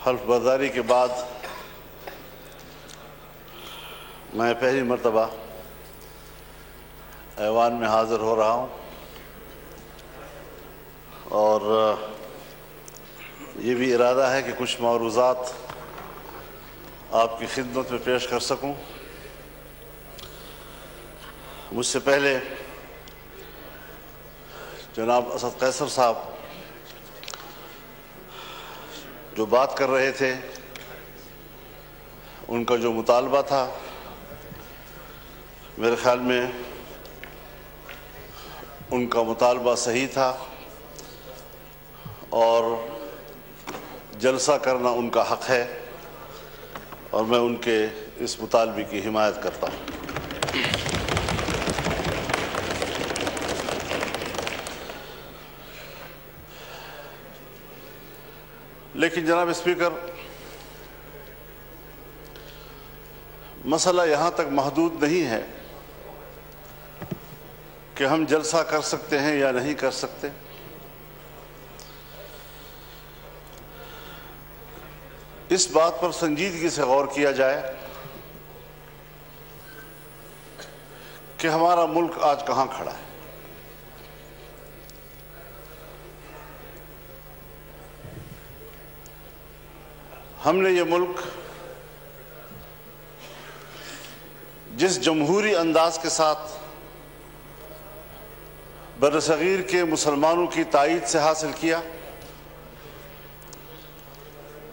حلف برداری کے بعد میں پہلی مرتبہ ایوان میں حاضر ہو رہا ہوں اور یہ بھی ارادہ ہے کہ کچھ معروضات آپ کی خدمت میں پیش کر سکوں۔ مجھ سے پہلے جناب اسد قیصر صاحب جو بات کر رہے تھے، ان کا جو مطالبہ تھا میرے خیال میں ان کا مطالبہ صحیح تھا اور جلسہ کرنا ان کا حق ہے اور میں ان کے اس مطالبے کی حمایت کرتا ہوں۔ لیکن جناب اسپیکر، مسئلہ یہاں تک محدود نہیں ہے کہ ہم جلسہ کر سکتے ہیں یا نہیں کر سکتے۔ اس بات پر سنجیدگی سے غور کیا جائے کہ ہمارا ملک آج کہاں کھڑا ہے۔ ہم نے یہ ملک جس جمہوری انداز کے ساتھ برصغیر کے مسلمانوں کی تائید سے حاصل کیا،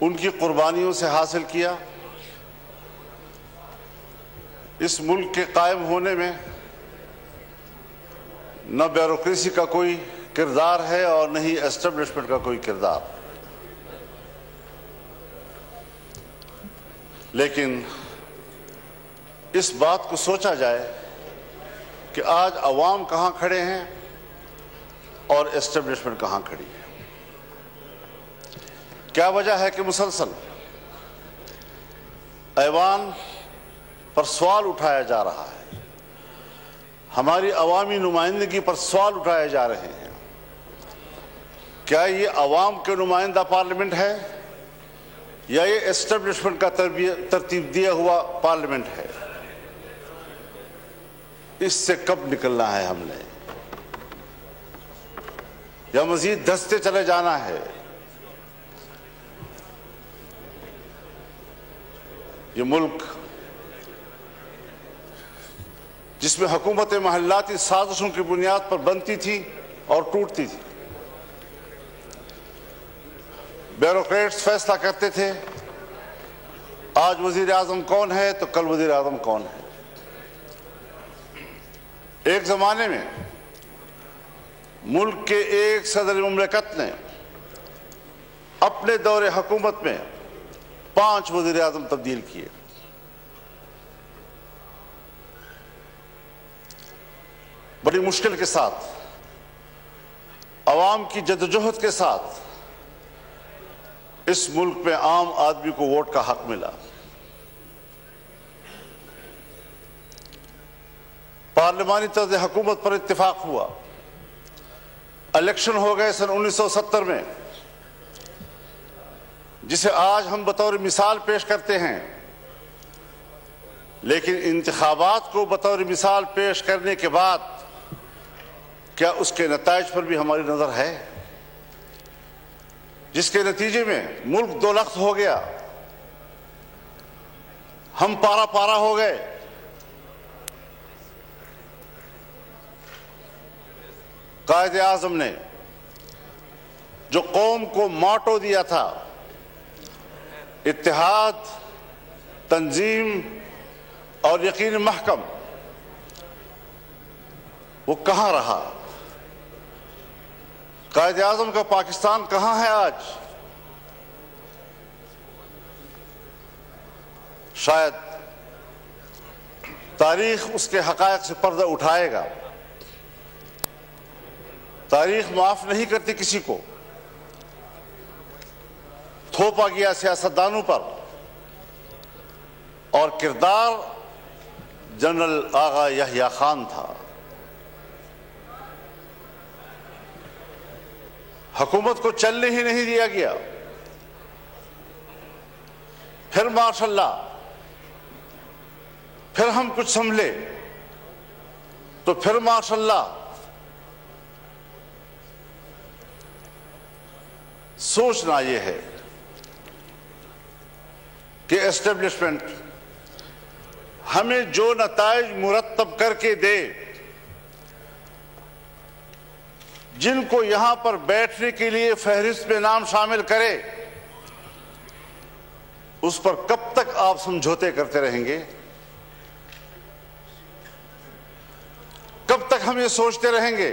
ان کی قربانیوں سے حاصل کیا، اس ملک کے قائم ہونے میں نہ بیوروکریسی کا کوئی کردار ہے اور نہ ہی اسٹیبلشمنٹ کا کوئی کردار۔ لیکن اس بات کو سوچا جائے کہ آج عوام کہاں کھڑے ہیں اور اسٹیبلشمنٹ کہاں کھڑی ہے۔ کیا وجہ ہے کہ مسلسل ایوان پر سوال اٹھایا جا رہا ہے، ہماری عوامی نمائندگی پر سوال اٹھائے جا رہے ہیں؟ کیا یہ عوام کے نمائندہ پارلیمنٹ ہے یا یہ اسٹیبلشمنٹ کا ترتیب دیا ہوا پارلیمنٹ ہے؟ اس سے کب نکلنا ہے ہم نے، یا مزید دھستے چلے جانا ہے؟ یہ ملک جس میں حکومت محلاتی سازشوں کی بنیاد پر بنتی تھی اور ٹوٹتی تھی، بیوروکریٹس فیصلہ کرتے تھے آج وزیر اعظم کون ہے تو کل وزیر اعظم کون ہے۔ ایک زمانے میں ملک کے ایک صدر مملکت نے اپنے دور حکومت میں 5 وزیر اعظم تبدیل کیے۔ بڑی مشکل کے ساتھ، عوام کی جدوجہد کے ساتھ اس ملک میں عام آدمی کو ووٹ کا حق ملا۔ پارلیمانی طرز حکومت پر اتفاق ہوا، الیکشن ہو گئے سن 1970 میں، جسے آج ہم بطور مثال پیش کرتے ہیں، لیکن انتخابات کو بطور مثال پیش کرنے کے بعد کیا اس کے نتائج پر بھی ہماری نظر ہے؟ جس کے نتیجے میں ملک 2 لخت ہو گیا، ہم پارا پارا ہو گئے۔ قائد اعظم نے جو قوم کو موٹو دیا تھا، اتحاد، تنظیم اور یقین محکم، وہ کہاں رہا؟ قائد اعظم کا پاکستان کہاں ہے آج؟ شاید تاریخ اس کے حقائق سے پردہ اٹھائے گا۔ تاریخ معاف نہیں کرتی کسی کو۔ تھوپا گیا سیاستدانوں پر، اور کردار جنرل آغا یحییٰ خان تھا۔ حکومت کو چلنے ہی نہیں دیا گیا۔ پھر ماشاءاللہ پھر ہم کچھ سنبھلے تو پھر ماشاءاللہ سوچنا یہ ہے کہ اسٹیبلشمنٹ ہمیں جو نتائج مرتب کر کے دے، جن کو یہاں پر بیٹھنے کے لیے فہرست میں نام شامل کرے، اس پر کب تک آپ سمجھوتے کرتے رہیں گے؟ کب تک ہم یہ سوچتے رہیں گے،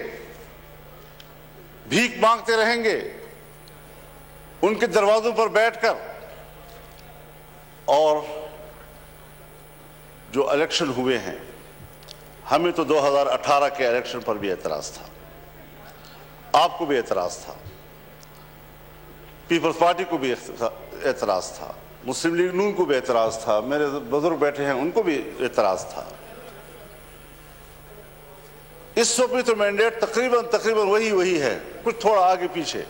بھیک مانگتے رہیں گے ان کے دروازوں پر بیٹھ کر؟ اور جو الیکشن ہوئے ہیں، ہمیں تو 2018 کے الیکشن پر بھی اعتراض تھا، آپ کو بھی اعتراض تھا، پیپلز پارٹی کو بھی اعتراض تھا، مسلم لیگ نون کو بھی اعتراض تھا، میرے بزرگ بیٹھے ہیں ان کو بھی اعتراض تھا۔ اس وقت بھی تو مینڈیٹ تقریباً وہی ہے، کچھ تھوڑا آگے پیچھے۔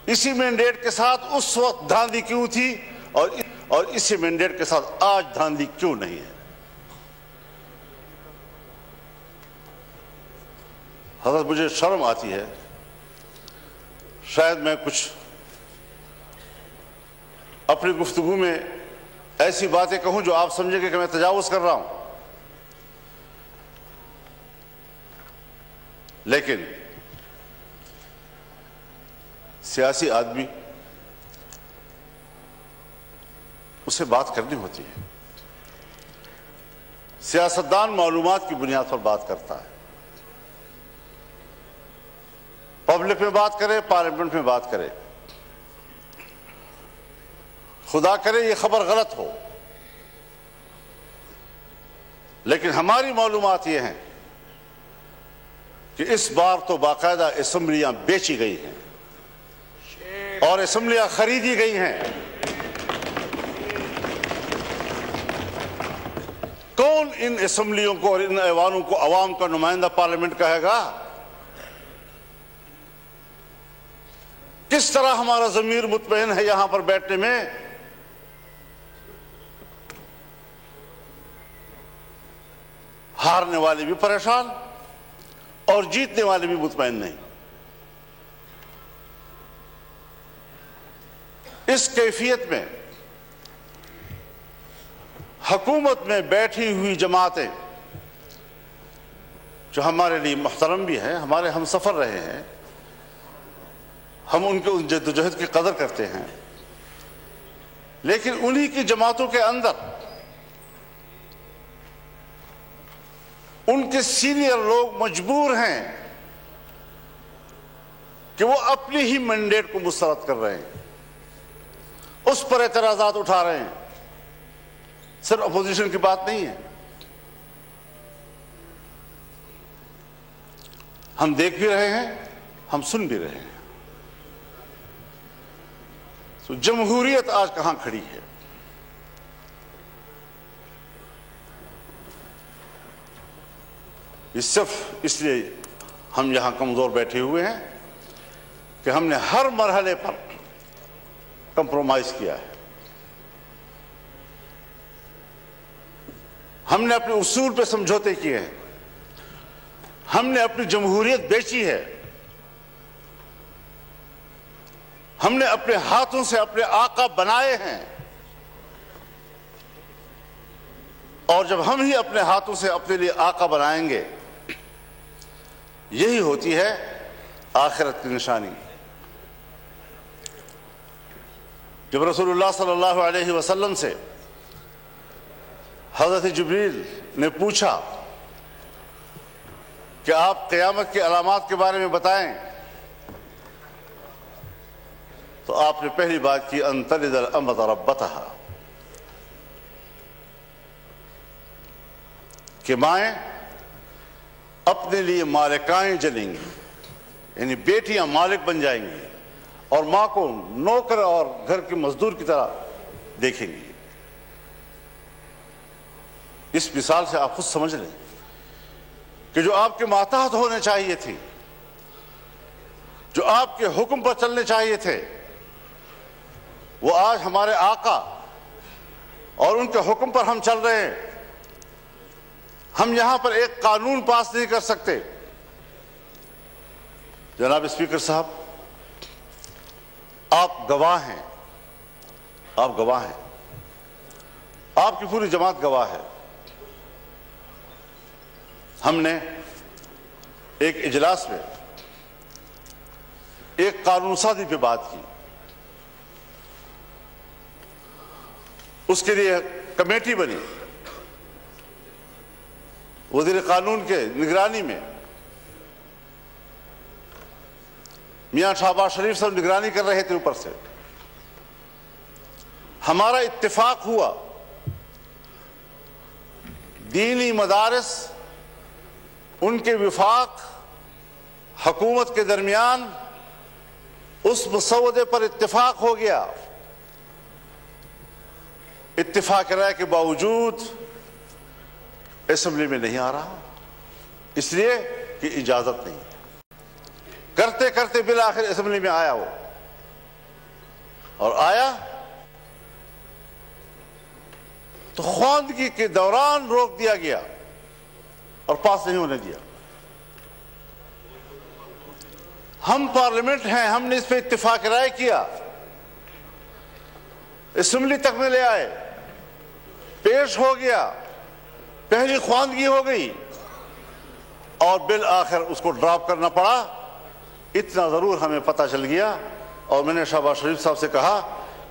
اسی مینڈیٹ کے ساتھ اس وقت دھاندلی کیوں تھی اور اسی مینڈیٹ کے ساتھ آج دھاندلی کیوں نہیں ہے؟ حضرت مجھے شرم آتی ہے، شاید میں کچھ اپنی گفتگو میں ایسی باتیں کہوں جو آپ سمجھیں گے کہ میں تجاوز کر رہا ہوں، لیکن سیاسی آدمی اسے بات کرنی ہوتی ہے۔ سیاستدان معلومات کی بنیاد پر بات کرتا ہے، پبلک میں بات کرے، پارلیمنٹ میں بات کرے۔ خدا کرے یہ خبر غلط ہو، لیکن ہماری معلومات یہ ہیں کہ اس بار تو باقاعدہ اسمبلیاں بیچی گئی ہیں اور اسمبلیاں خریدی گئی ہیں۔ کون ان اسمبلیوں کو اور ان ایوانوں کو عوام کا نمائندہ پارلیمنٹ کہے گا؟ کس طرح ہمارا ضمیر مطمئن ہے یہاں پر بیٹھنے میں؟ ہارنے والے بھی پریشان اور جیتنے والے بھی مطمئن نہیں۔ اس کیفیت میں حکومت میں بیٹھی ہوئی جماعتیں جو ہمارے لیے محترم بھی ہیں، ہمارے ہم سفر رہے ہیں، ہم ان کے ان جدوجہد کی قدر کرتے ہیں، لیکن انہی کی جماعتوں کے اندر ان کے سینئر لوگ مجبور ہیں کہ وہ اپنی ہی مینڈیٹ کو مسترد کر رہے ہیں، اس پر اعتراضات اٹھا رہے ہیں۔ صرف اپوزیشن کی بات نہیں ہے، ہم دیکھ بھی رہے ہیں، ہم سن بھی رہے ہیں۔ تو جمہوریت آج کہاں کھڑی ہے؟ یہ صرف اس لیے ہم یہاں کمزور بیٹھے ہوئے ہیں کہ ہم نے ہر مرحلے پر کمپرومائز کیا ہے، ہم نے اپنے اصول پہ سمجھوتے کیے ہیں، ہم نے اپنی جمہوریت بیچی ہے، ہم نے اپنے ہاتھوں سے اپنے آقا بنائے ہیں، اور جب ہم ہی اپنے ہاتھوں سے اپنے لیے آقا بنائیں گے، یہی ہوتی ہے آخرت کی نشانی۔ جب رسول اللہ صلی اللہ علیہ وسلم سے حضرت جبریل نے پوچھا کہ آپ قیامت کی علامات کے بارے میں بتائیں، تو آپ نے پہلی بات کی ان تلد الامۃ ربتہا، کہ مائیں اپنے لیے مالکائیں جلیں گی، یعنی بیٹیاں مالک بن جائیں گی اور ماں کو نوکر اور گھر کے مزدور کی طرح دیکھیں گی۔ اس مثال سے آپ خود سمجھ لیں کہ جو آپ کے ماتحت ہونے چاہیے تھی، جو آپ کے حکم پر چلنے چاہیے تھے، وہ آج ہمارے آقا اور ان کے حکم پر ہم چل رہے ہیں. ہم یہاں پر ایک قانون پاس نہیں کر سکتے. جناب اسپیکر صاحب، آپ گواہ ہیں، آپ گواہ ہیں، آپ کی پوری جماعت گواہ ہے. ہم نے ایک اجلاس میں ایک قانون سازی پہ بات کی. اس کے لیے کمیٹی بنی وزیر قانون کے نگرانی میں. میاں شہباز شریف صاحب نگرانی کر رہے تھے اوپر سے. ہمارا اتفاق ہوا دینی مدارس ان کے وفاق حکومت کے درمیان اس مسودے پر اتفاق ہو گیا. اتفاق رائے کے باوجود اسمبلی میں نہیں آ رہا، اس لیے کہ اجازت نہیں. کرتے کرتے بالآخر اسمبلی میں آیا وہ، اور آیا تو خواندگی کے دوران روک دیا گیا اور پاس نہیں ہونے دیا. ہم پارلیمنٹ ہیں، ہم نے اس پہ اتفاق رائے کیا، اسمبلی تک میں لے آئے، پیش ہو گیا، پہلی خواندگی ہو گئی اور بالآخر اس کو ڈراپ کرنا پڑا. اتنا ضرور ہمیں پتہ چل گیا، اور میں نے شہباز شریف صاحب سے کہا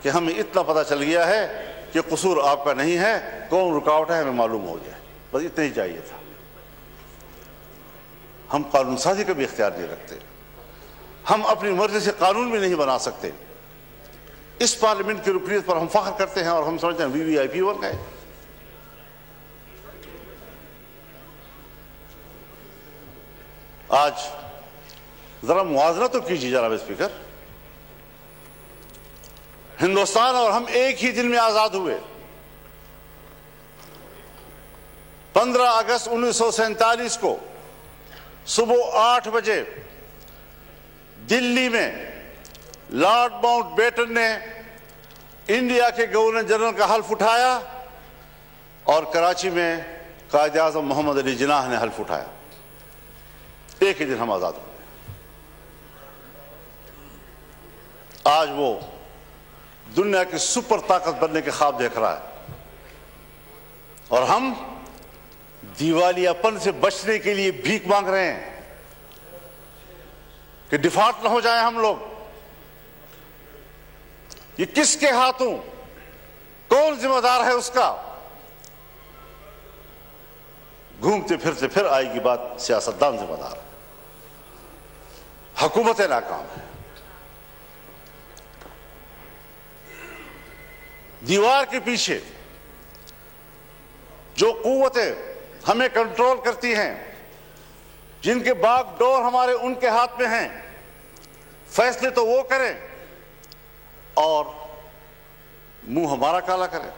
کہ ہمیں اتنا پتہ چل گیا ہے کہ قصور آپ کا نہیں ہے، کون رکاوٹ ہے ہمیں معلوم ہو گیا. بس اتنا ہی چاہیے تھا. ہم قانون سازی کا بھی اختیار نہیں رکھتے، ہم اپنی مرضی سے قانون بھی نہیں بنا سکتے. اس پارلیمنٹ کی رکنیت پر ہم فخر کرتے ہیں اور ہم سمجھتے ہیں وی آئی پی ورک ہے. آج ذرا موازنہ تو کیجیے جناب اسپیکر. ہندوستان اور ہم ایک ہی دن میں آزاد ہوئے. 15 اگست 1947 کو صبح 8 بجے دلی میں لارڈ ماؤنٹ بیٹن نے انڈیا کے گورنر جنرل کا حلف اٹھایا اور کراچی میں قائد اعظم محمد علی جناح نے حلف اٹھایا. ایک ہی دن ہم آزاد ہوئے. آج وہ دنیا کی سپر طاقت بننے کے خواب دیکھ رہا ہے اور ہم دیوالیہ پن سے بچنے کے لیے بھیک مانگ رہے ہیں کہ ڈیفالٹ نہ ہو جائیں ہم لوگ. یہ کس کے ہاتھوں، کون ذمہ دار ہے اس کا؟ گھومتے پھرتے پھر آئے گی بات سیاستدان ذمہ دار ہے، حکومت ناکام ہے. دیوار کے پیچھے جو قوتیں ہمیں کنٹرول کرتی ہیں، جن کے باغ ڈور ہمارے ان کے ہاتھ میں ہیں، فیصلے تو وہ کریں اور منہ ہمارا کالا کریں.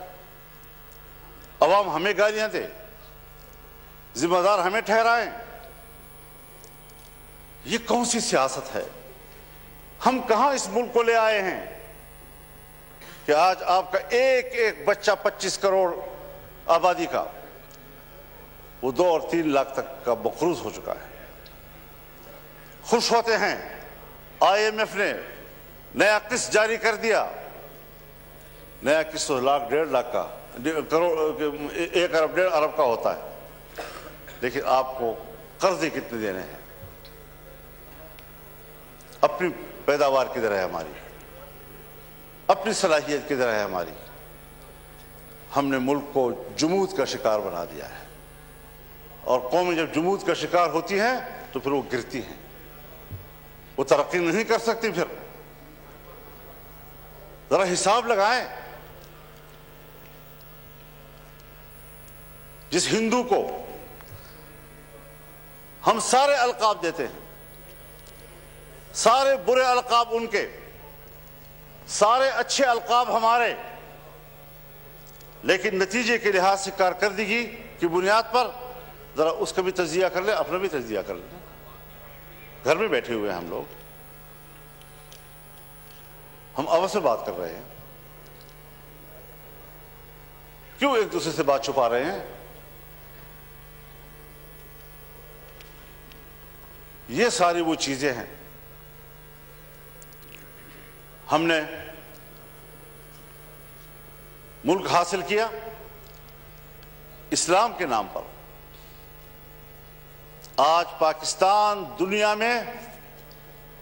عوام ہمیں گالیاں دے، ذمہ دار ہمیں ٹھہرائیں. یہ کون سی سیاست ہے؟ ہم کہاں اس ملک کو لے آئے ہیں کہ آج آپ کا ایک ایک بچہ 25 کروڑ آبادی کا وہ 2 اور 3 لاکھ تک کا مقروض ہو چکا ہے. خوش ہوتے ہیں آئی ایم ایف نے نیا قسط جاری کر دیا. نیا قسط 1 لاکھ 1.5 لاکھ کا، کروڑ 1 ارب 1.5 ارب کا ہوتا ہے. لیکن آپ کو قرضے کتنے دینے ہیں؟ اپنی پیداوار کدھر ہے ہماری؟ اپنی صلاحیت کدھر ہے ہماری؟ ہم نے ملک کو جمود کا شکار بنا دیا ہے، اور قومیں جب جمود کا شکار ہوتی ہیں تو پھر وہ گرتی ہیں، وہ ترقی نہیں کر سکتی. پھر ذرا حساب لگائیں. جس ہندو کو ہم سارے القاب دیتے ہیں، سارے برے القاب ان کے، سارے اچھے القاب ہمارے، لیکن نتیجے کے لحاظ سے کارکردگی کی بنیاد پر ذرا اس کا بھی تجزیہ کر لیں، اپنا بھی تجزیہ کر لیں. گھر میں بیٹھے ہوئے ہیں ہم لوگ، ہم اول سے بات کر رہے ہیں. کیوں ایک دوسرے سے بات چھپا رہے ہیں؟ یہ ساری وہ چیزیں ہیں ہم نے ملک حاصل کیا اسلام کے نام پر. آج پاکستان دنیا میں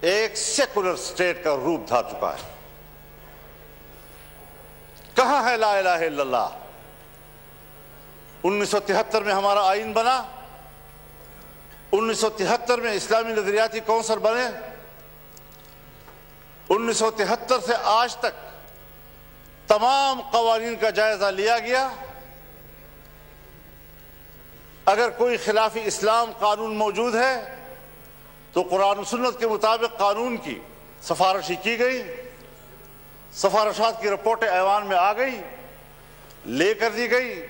ایک سیکولر سٹیٹ کا روپ دھار چکا ہے. کہاں ہے لا الہ الا اللہ؟ 1973 میں ہمارا آئین بنا, 1973 میں اسلامی نظریاتی کونسل بنے, 1973 سے آج تک تمام قوانین کا جائزہ لیا گیا. اگر کوئی خلاف اسلام قانون موجود ہے تو قرآن و سنت کے مطابق قانون کی سفارش کی گئی, سفارشات کی رپورٹیں ایوان میں آ گئی, لے کر دی گئی.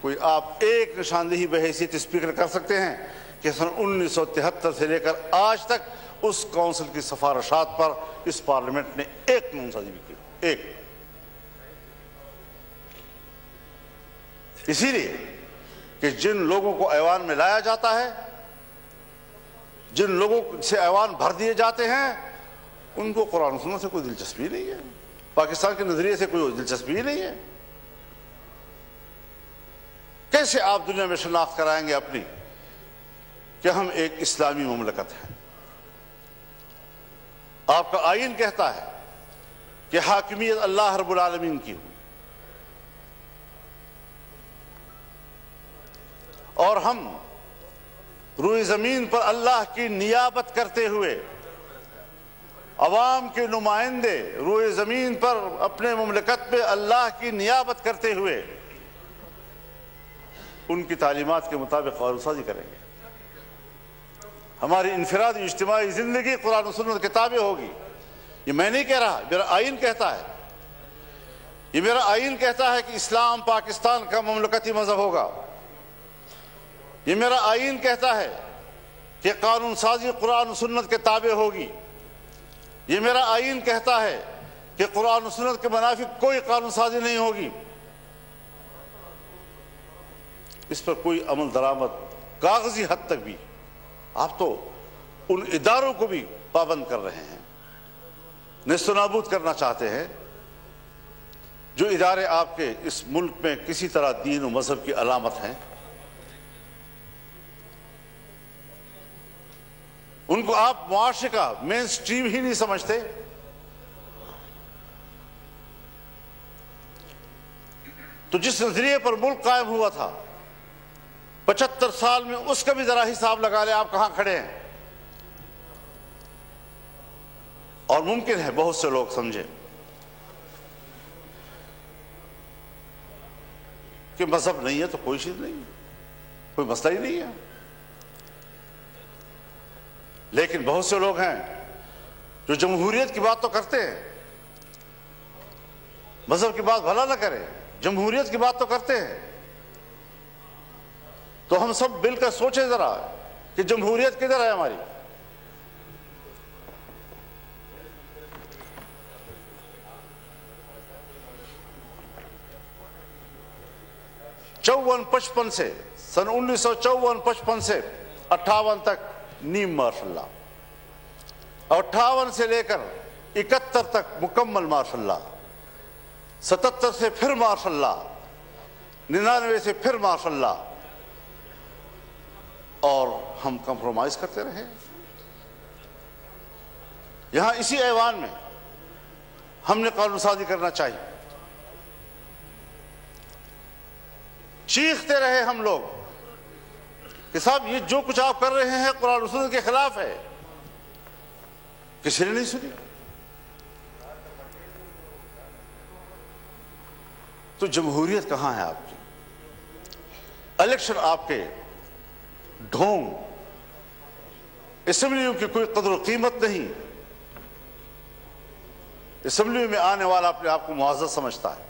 کوئی آپ ایک نشاندہی بحیثیت اسپیکر کر سکتے ہیں کہ سن 1973 سے لے کر آج تک اس کونسل کی سفارشات پر اس پارلیمنٹ نے ایک قانون سازی بھی کی؟ ایک. اسی لیے کہ جن لوگوں کو ایوان میں لایا جاتا ہے, جن لوگوں سے ایوان بھر دیے جاتے ہیں, ان کو قرآن و سنت سے کوئی دلچسپی نہیں ہے, پاکستان کے نظریے سے کوئی دلچسپی نہیں ہے. کیسے آپ دنیا میں شناخت کرائیں گے اپنی کہ ہم ایک اسلامی مملکت ہیں؟ آپ کا آئین کہتا ہے کہ حاکمیت اللہ رب العالمین کی ہوئی, اور ہم روئے زمین پر اللہ کی نیابت کرتے ہوئے, عوام کے نمائندے روئے زمین پر اپنے مملکت میں اللہ کی نیابت کرتے ہوئے ان کی تعلیمات کے مطابق قانون سازی کریں گے. ہماری انفرادی اجتماعی زندگی قرآن و سنت کے تابع ہوگی. یہ میں نہیں کہہ رہا, میرا آئین کہتا ہے. یہ میرا آئین کہتا ہے کہ اسلام پاکستان کا مملکتی مذہب ہوگا. یہ میرا آئین کہتا ہے کہ قانون سازی قرآن و سنت کے تابع ہوگی. یہ میرا آئین کہتا ہے کہ قرآن و سنت کے منافق کوئی قانون سازی نہیں ہوگی. اس پر کوئی عمل درآمد کاغذی حد تک بھی آپ تو ان اداروں کو بھی پابند کر رہے ہیں, نیست و نابود کرنا چاہتے ہیں جو ادارے آپ کے اس ملک میں کسی طرح دین و مذہب کی علامت ہیں. ان کو آپ معاشرے کا مین سٹریم ہی نہیں سمجھتے. تو جس نظریے پر ملک قائم ہوا تھا 75 سال میں, اس کا بھی ذرا حساب لگا لیں آپ کہاں کھڑے ہیں. اور ممکن ہے بہت سے لوگ سمجھیں کہ مذہب نہیں ہے تو کوئی چیز نہیں ہے, کوئی مسئلہ ہی نہیں ہے. لیکن بہت سے لوگ ہیں جو جمہوریت کی بات تو کرتے ہیں, مذہب کی بات بھلا نہ کرے, جمہوریت کی بات تو کرتے ہیں. تو ہم سب مل کر سوچیں ذرا کہ جمہوریت کدھر ہے ہماری. '54-55 سے, سن 1954-55 سے 58 تک نیم مارشل لا, اور 58 سے لے کر 71 تک مکمل مارشل لا, 77 سے پھر مارشل لا, 99 سے پھر مارشل لا, اور ہم کمپرومائز کرتے رہے. یہاں اسی ایوان میں ہم نے قانون سازی کرنا چاہیے. چیختے رہے ہم لوگ کہ صاحب یہ جو کچھ آپ کر رہے ہیں قرآن و سنت کے خلاف ہے. کسی نے نہیں سنی. تو جمہوریت کہاں ہے آپ کی؟ الیکشن آپ کے ڈھونگ, اسمبلیوں کی کوئی قدر و قیمت نہیں. اسمبلیوں میں آنے والا اپنے آپ کو معزز سمجھتا ہے,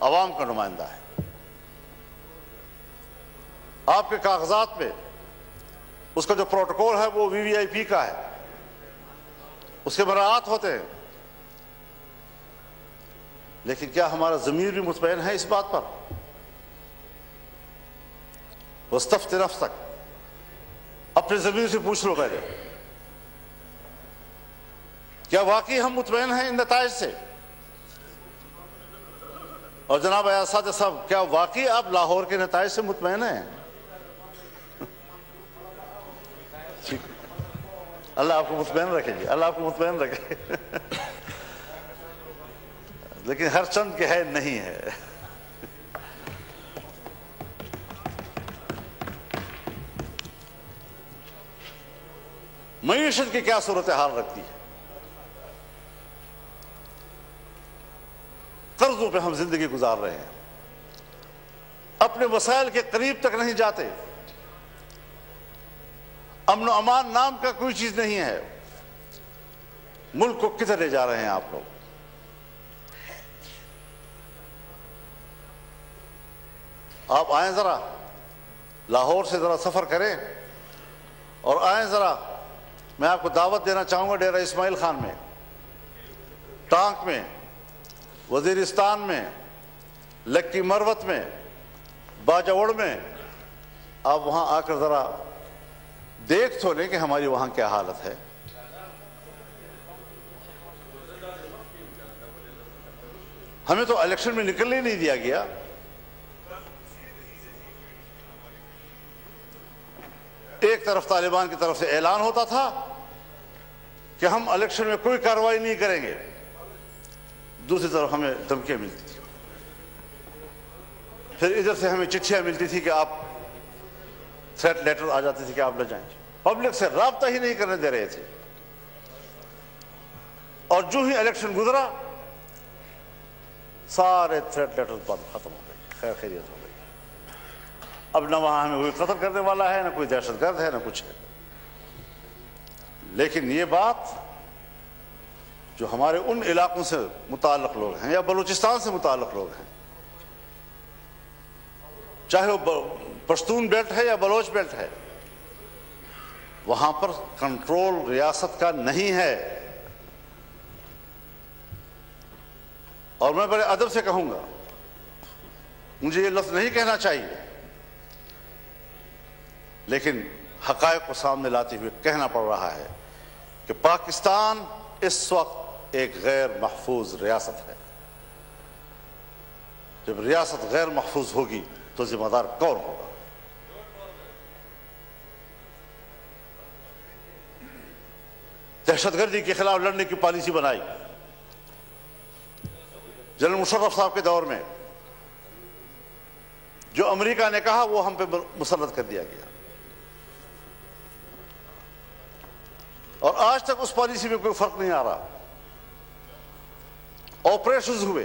عوام کا نمائندہ ہے. آپ کے کاغذات میں اس کا جو پروٹوکول ہے وہ وی وی آئی پی کا ہے, اس کے مراعات ہوتے ہیں. لیکن کیا ہمارا ضمیر بھی مطمئن ہے اس بات پر؟ واستفت نفسک، اپنے ضمیر سے پوچھ لو پہلے، کیا واقعی ہم مطمئن ہیں ان نتائج سے؟ اور جناب ایاز ساجد صاحب، کیا واقعی آپ لاہور کے نتائج سے مطمئن ہیں؟ اللہ آپ کو مطمئن رکھے جی، اللہ آپ کو مطمئن رکھے لیکن ہر چند کے ہے نہیں ہے۔ معیشت کی کیا صورتحال رکھتی ہے؟ قرضوں پہ ہم زندگی گزار رہے ہیں، اپنے وسائل کے قریب تک نہیں جاتے، امن و امان نام کا کوئی چیز نہیں ہے۔ ملک کو کدھر لے جا رہے ہیں آپ لوگ؟ آپ آئیں ذرا لاہور سے ذرا سفر کریں اور آئیں ذرا، میں آپ کو دعوت دینا چاہوں گا ڈیرہ اسماعیل خان میں، ٹانک میں، وزیرستان میں، لکی مروت میں، باجوڑ میں۔ آپ وہاں آ کر ذرا دیکھ تو لیں کہ ہماری وہاں کیا حالت ہے۔ ہمیں تو الیکشن میں نکلنے ہی نہیں دیا گیا۔ ایک طرف طالبان کی طرف سے اعلان ہوتا تھا کہ ہم الیکشن میں کوئی کارروائی نہیں کریں گے، دوسری طرف ہمیں دھمکیاں ملتی تھی، پھر ادھر سے ہمیں چٹھیاں ملتی تھی کہ آپ، تھریٹ لیٹر آ جاتی تھی کہ آپ نہ جائیں۔ پبلک سے رابطہ ہی نہیں کرنے دے رہے تھے، اور جو ہی الیکشن گزرا سارے تھریٹ لیٹر بند، ختم ہو گئی، خیر خیریت ہو گئی۔ اب نہ وہاں ہمیں کوئی قتل کرنے والا ہے، نہ کوئی دہشت گرد ہے، نہ کچھ ہے۔ لیکن یہ بات جو ہمارے ان علاقوں سے متعلق لوگ ہیں یا بلوچستان سے متعلق لوگ ہیں، چاہے وہ پشتون بیلٹ ہے یا بلوچ بیلٹ ہے، وہاں پر کنٹرول ریاست کا نہیں ہے۔ اور میں بڑے ادب سے کہوں گا، مجھے یہ لفظ نہیں کہنا چاہیے، لیکن حقائق کو سامنے لاتے ہوئے کہنا پڑ رہا ہے کہ پاکستان اس وقت ایک غیر محفوظ ریاست ہے۔ جب ریاست غیر محفوظ ہوگی تو ذمہ دار کون ہوگا؟ دہشت گردی کے خلاف لڑنے کی پالیسی بنائی جنرل مشرف صاحب کے دور میں، جو امریکہ نے کہا وہ ہم پہ مسلط کر دیا گیا، اور آج تک اس پالیسی میں کوئی فرق نہیں آ رہا۔ آپریشنز ہوئے،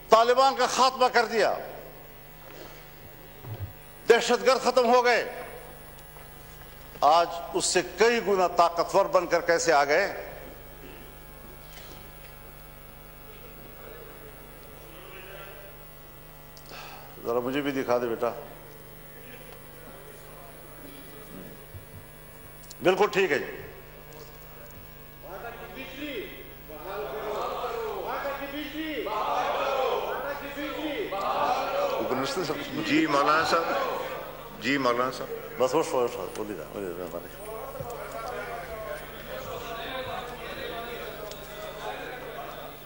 طالبان کا خاتمہ کر دیا، دہشت گرد ختم ہو گئے، آج اس سے کئی گنا طاقتور بن کر کیسے آ گئے؟ ذرا مجھے بھی دکھا دے بیٹا۔ بالکل ٹھیک ہے جی۔ جی مولانا صاحب، جی مولانا صاحب، بس بولی مہربانی۔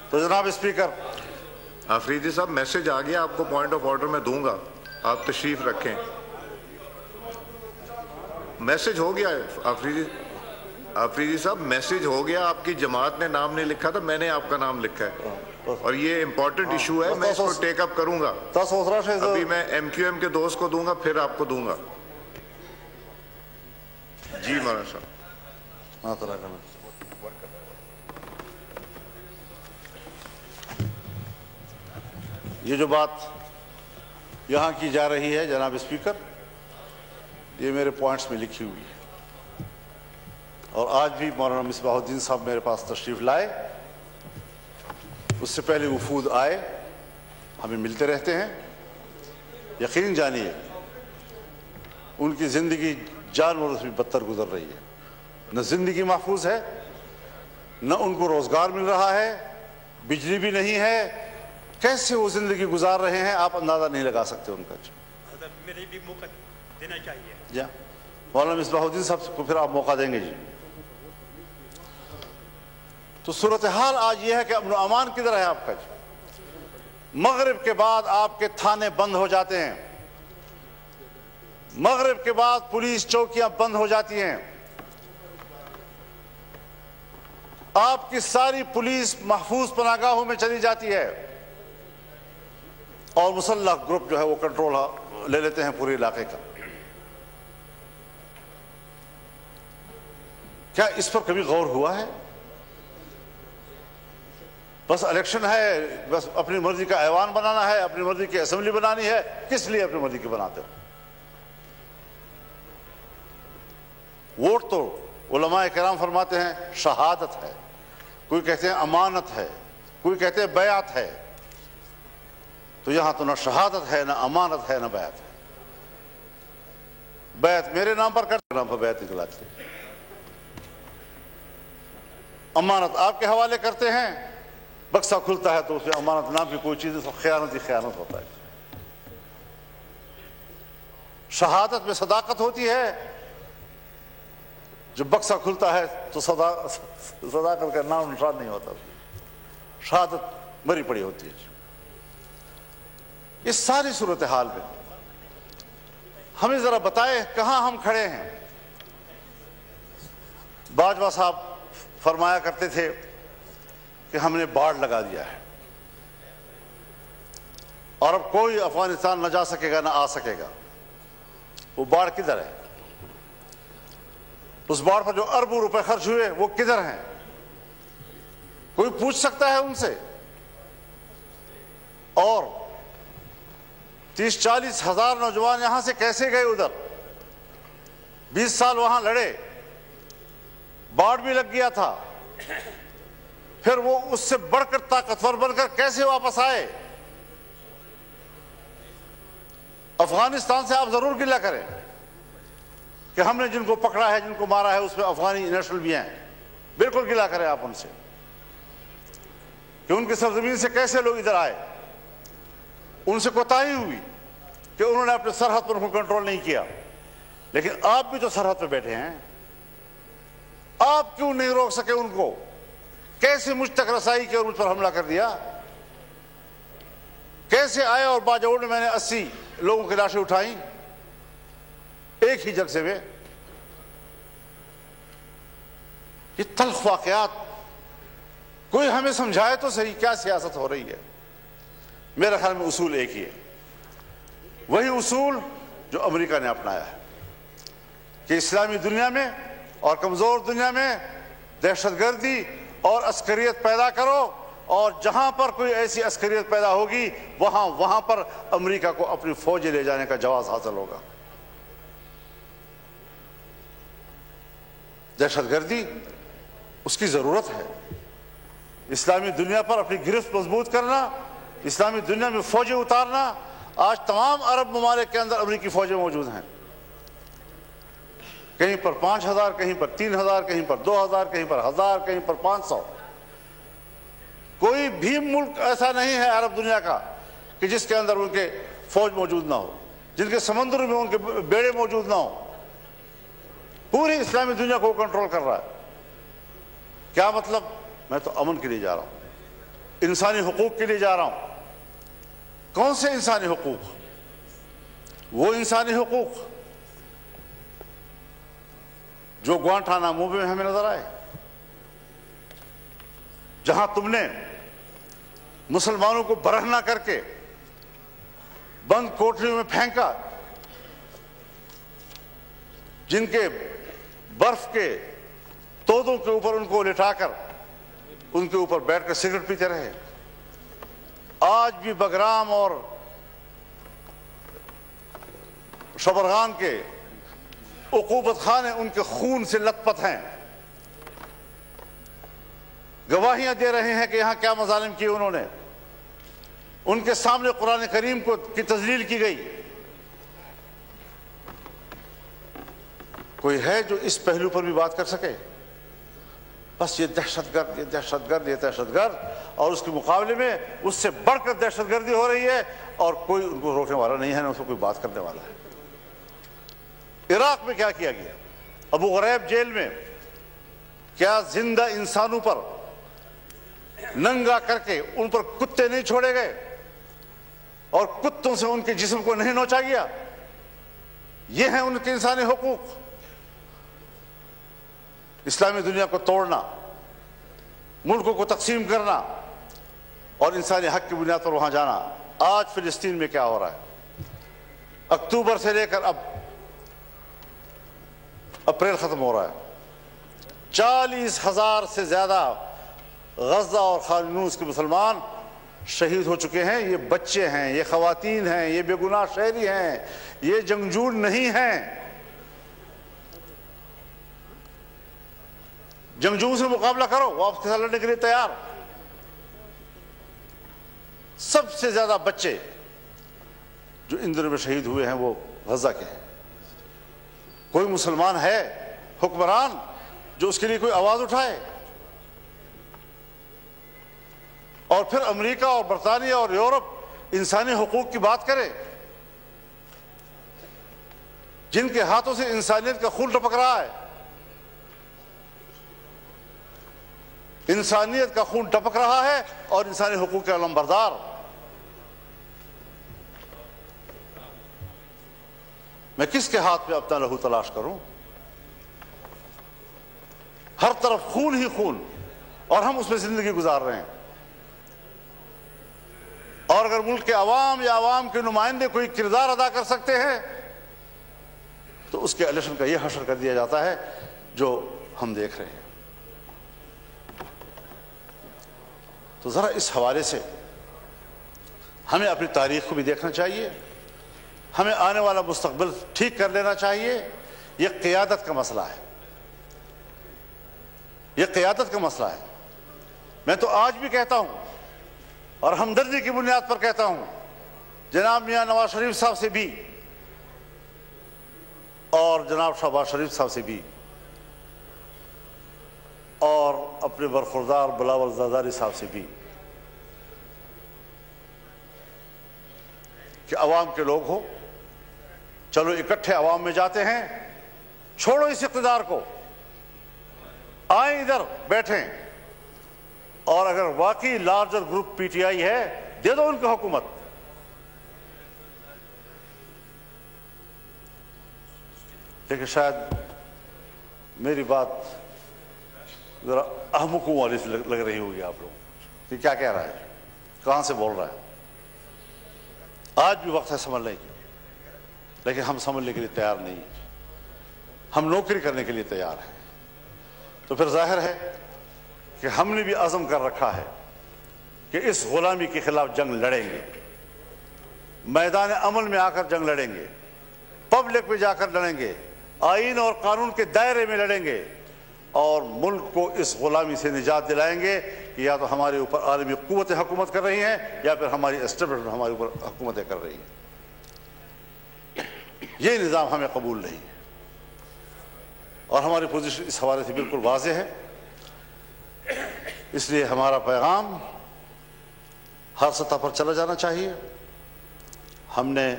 تو جناب اسپیکر، آفریدی صاحب میسج آ گیا، آپ کو پوائنٹ آف آرڈر میں دوں گا، آپ تشریف رکھیں۔ میسج ہو گیا آفریدی صاحب، میسج ہو گیا، آپ کی جماعت نے نام نہیں لکھا تھا، میں نے آپ کا نام لکھا ہے، اور یہ امپورٹنٹ ایشو ہے، میں اس کو ٹیک اپ کروں گا۔ ابھی میں ایم کیو ایم کے دوست کو دوں گا، پھر آپ کو دوں گا۔ جی مولانا صاحب۔ یہ جو بات یہاں کی جا رہی ہے جناب اسپیکر، یہ میرے پوائنٹس میں لکھی ہوئی ہے، اور آج بھی مولانا مصباح الدین صاحب میرے پاس تشریف لائے، اس سے پہلے وفود آئے، ہمیں ملتے رہتے ہیں۔ یقین جانیے ان کی زندگی جانوروں سے بھی بدتر گزر رہی ہے، نہ زندگی محفوظ ہے، نہ ان کو روزگار مل رہا ہے، بجلی بھی نہیں ہے، کیسے وہ زندگی گزار رہے ہیں آپ اندازہ نہیں لگا سکتے ان کا. میرے بھی موقع دینا چاہیے. جی مولانا مصباح الدین صاحب کو پھر آپ موقع دیں گے. جی تو صورتحال آج یہ ہے کہ امن و امان کدھر ہے آپ کا؟ مغرب کے بعد آپ کے تھانے بند ہو جاتے ہیں، مغرب کے بعد پولیس چوکیاں بند ہو جاتی ہیں، آپ کی ساری پولیس محفوظ پناہگاہوں میں چلی جاتی ہے، اور مسلح گروپ جو ہے وہ کنٹرول لے لیتے ہیں پورے علاقے کا. کیا اس پر کبھی غور ہوا ہے؟ بس الیکشن ہے، بس اپنی مرضی کا ایوان بنانا ہے، اپنی مرضی کی اسمبلی بنانی ہے. کس لیے اپنی مرضی کی بناتے ہو؟ ووٹ تو علماء کرام فرماتے ہیں شہادت ہے، کوئی کہتے ہیں امانت ہے، کوئی کہتے ہیں بیعت ہے. تو یہاں تو نہ شہادت ہے، نہ امانت ہے، نہ بیعت ہے. بیعت میرے نام پر کرتے نام پر بیعت نکلاتے ہیں، امانت آپ کے حوالے کرتے ہیں، بکسا کھلتا ہے تو اس میں امانت نام کی کوئی چیز خیانت ہی خیانت ہوتا ہے. شہادت میں صداقت ہوتی ہے، جب بکسا کھلتا ہے تو صداقت کا نام نشان نہیں ہوتا، شہادت مری پڑی ہوتی ہے. اس ساری صورتحال میں ہمیں ذرا بتائے کہاں ہم کھڑے ہیں. باجوہ صاحب فرمایا کرتے تھے کہ ہم نے باڑ لگا دیا ہے اور اب کوئی افغانستان نہ جا سکے گا نہ آ سکے گا. وہ باڑ کدھر ہے؟ اس باڑ پر جو اربوں روپے خرچ ہوئے وہ کدھر ہیں؟ کوئی پوچھ سکتا ہے ان سے؟ اور 30-40 ہزار نوجوان یہاں سے کیسے گئے ادھر؟ 20 سال وہاں لڑے، باڑ بھی لگ گیا تھا، پھر وہ اس سے بڑھ کر طاقتور بن کر کیسے واپس آئے؟ افغانستان سے آپ ضرور گلہ کریں کہ ہم نے جن کو پکڑا ہے، جن کو مارا ہے، اس میں افغانی نیشنل بھی ہیں. بالکل گلہ کریں آپ ان سے کہ ان کی سرزمین سے کیسے لوگ ادھر آئے. ان سے کوتاہی ہوئی کہ انہوں نے اپنے سرحد پر ان کو کنٹرول نہیں کیا. لیکن آپ بھی تو سرحد پہ بیٹھے ہیں، آپ کیوں نہیں روک سکے ان کو؟ کیسے مجھ تک رسائی کی اور مجھ پر حملہ کر دیا؟ کیسے آئے اور باجوڑ میں نے 80 لوگوں کی لاشیں اٹھائیں ایک ہی جلسے میں؟ یہ تلخ واقعات کوئی ہمیں سمجھائے تو صحیح کیا سیاست ہو رہی ہے. میرے خیال میں اصول ایک ہی ہے، وہی اصول جو امریکہ نے اپنایا ہے کہ اسلامی دنیا میں اور کمزور دنیا میں دہشت گردی اور عسکریت پیدا کرو، اور جہاں پر کوئی ایسی عسکریت پیدا ہوگی وہاں پر امریکہ کو اپنی فوجیں لے جانے کا جواز حاصل ہوگا. دہشت گردی اس کی ضرورت ہے. اسلامی دنیا پر اپنی گرفت مضبوط کرنا، اسلامی دنیا میں فوجیں اتارنا. آج تمام عرب ممالک کے اندر امریکی فوجیں موجود ہیں، کہیں پر 5000، کہیں پر 3000، کہیں پر 2000، کہیں پر 1000، کہیں پر 500. کوئی بھی ملک ایسا نہیں ہے عرب دنیا کا کہ جس کے اندر ان کے فوج موجود نہ ہو، جن کے سمندر میں ان کے بیڑے موجود نہ ہو. پوری اسلامی دنیا کو کنٹرول کر رہا ہے. کیا مطلب؟ میں تو امن کے لیے جا رہا ہوں، انسانی حقوق کے لیے جا رہا ہوں. کون سے انسانی حقوق؟ وہ انسانی حقوق جو گوانٹانامو میں ہمیں نظر آئے، جہاں تم نے مسلمانوں کو برہنہ کر کے بند کوٹریوں میں پھینکا، جن کے برف کے تودوں کے اوپر ان کو لٹا کر ان کے اوپر بیٹھ کر سگریٹ پیتے رہے. آج بھی بگرام اور شبرغان کے عقوبت خانے ان کے خون سے لت پت ہیں. گواہیاں دے رہے ہیں کہ یہاں کیا مظالم کیے انہوں نے. ان کے سامنے قرآن کریم کی تذلیل کی گئی. کوئی ہے جو اس پہلو پر بھی بات کر سکے؟ بس یہ دہشت گرد، یہ دہشت گرد، یہ دہشت گرد، اور اس کے مقابلے میں اس سے بڑھ کر دہشت گردی ہو رہی ہے اور کوئی ان کو روکنے والا نہیں ہے، نہ اس کو کوئی بات کرنے والا ہے۔ عراق میں کیا کیا گیا؟ ابو غریب جیل میں کیا زندہ انسانوں پر ننگا کر کے ان پر کتے نہیں چھوڑے گئے اور کتوں سے ان کے جسم کو نہیں نوچا گیا؟ یہ ہیں ان کے انسانی حقوق۔ اسلامی دنیا کو توڑنا، ملکوں کو تقسیم کرنا اور انسانی حق کی بنیاد پر وہاں جانا۔ آج فلسطین میں کیا ہو رہا ہے؟ اکتوبر سے لے کر اب اپریل ختم ہو رہا ہے، 40,000 سے زیادہ غزہ اور خان یونس کے مسلمان شہید ہو چکے ہیں۔ یہ بچے ہیں، یہ خواتین ہیں، یہ بے گناہ شہری ہیں، یہ جنگجو نہیں ہیں۔ جنگجو سے مقابلہ کرو، وہ آپ کے ساتھ لڑنے کے لیے تیار۔ سب سے زیادہ بچے جو ان دنوں میں شہید ہوئے ہیں وہ غزہ کے ہیں۔ کوئی مسلمان ہے حکمران جو اس کے لیے کوئی آواز اٹھائے؟ اور پھر امریکہ اور برطانیہ اور یورپ انسانی حقوق کی بات کرے، جن کے ہاتھوں سے انسانیت کا خون ٹپک رہا ہے۔ انسانیت کا خون ٹپک رہا ہے اور انسانی حقوق کے علمبردار میں کس کے ہاتھ میں اپنا لہو تلاش کروں؟ ہر طرف خون ہی خون، اور ہم اس میں زندگی گزار رہے ہیں۔ اور اگر ملک کے عوام یا عوام کے نمائندے کوئی کردار ادا کر سکتے ہیں تو اس کے الیکشن کا یہ حشر کر دیا جاتا ہے جو ہم دیکھ رہے ہیں۔ تو ذرا اس حوالے سے ہمیں اپنی تاریخ کو بھی دیکھنا چاہیے، ہمیں آنے والا مستقبل ٹھیک کر لینا چاہیے۔ یہ قیادت کا مسئلہ ہے، یہ قیادت کا مسئلہ ہے۔ میں تو آج بھی کہتا ہوں اور ہمدردی کی بنیاد پر کہتا ہوں، جناب میاں نواز شریف صاحب سے بھی اور جناب شہباز شریف صاحب سے بھی اور اپنے برخوردار بلاول زرداری صاحب سے بھی کہ عوام کے لوگ ہو، چلو اکٹھے عوام میں جاتے ہیں، چھوڑو اس اقتدار کو، آئیں ادھر بیٹھیں، اور اگر واقعی larger group P T I ہے دے دو ان کو حکومت۔ لیکن شاید میری بات ذرا احمقوں والی لگ رہی ہوگی آپ لوگوں، کہ کیا کہہ رہا ہے، کہاں سے بول رہا ہے۔ آج بھی وقت ہے سمجھنے کی، لیکن ہم سمجھنے کے لیے تیار نہیں ہیں، ہم نوکری کرنے کے لیے تیار ہیں۔ تو پھر ظاہر ہے کہ ہم نے بھی عزم کر رکھا ہے کہ اس غلامی کے خلاف جنگ لڑیں گے، میدان عمل میں آ کر جنگ لڑیں گے، پبلک میں جا کر لڑیں گے، آئین اور قانون کے دائرے میں لڑیں گے، اور ملک کو اس غلامی سے نجات دلائیں گے کہ یا تو ہمارے اوپر عالمی قوتیں حکومت کر رہی ہیں یا پھر ہماری اسٹیبلشمنٹ ہمارے اوپر حکومتیں کر رہی ہیں۔ یہ نظام ہمیں قبول نہیں ہے، اور ہماری پوزیشن اس حوالے سے بالکل واضح ہے۔ اس لیے ہمارا پیغام ہر سطح پر چلا جانا چاہیے۔ ہم نے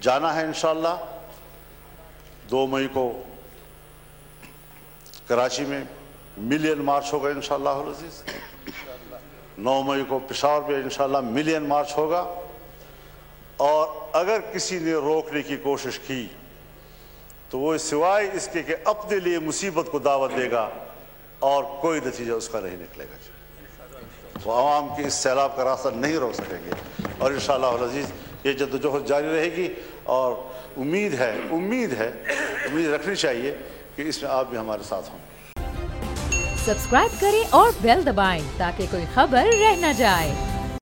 جانا ہے انشاءاللہ 2 مئی کو کراچی میں ملین مارچ ہوگا انشاءاللہ العزیز، 9 مئی کو پشاور میں انشاءاللہ ملین مارچ ہوگا، اور اگر کسی نے روکنے کی کوشش کی تو وہ سوائے اس کے کہ اپنے لیے مصیبت کو دعوت دے گا اور کوئی نتیجہ اس کا نہیں نکلے گا۔ وہ عوام کی اس سیلاب کا راستہ نہیں روک سکیں گے، اور انشاءاللہ العزیز یہ جدوجہد جاری رہے گی، اور امید رکھنی چاہیے کہ اس میں آپ بھی ہمارے ساتھ ہوں۔ سبسکرائب کریں اور بیل دبائیں تاکہ کوئی خبر رہ نہ جائے۔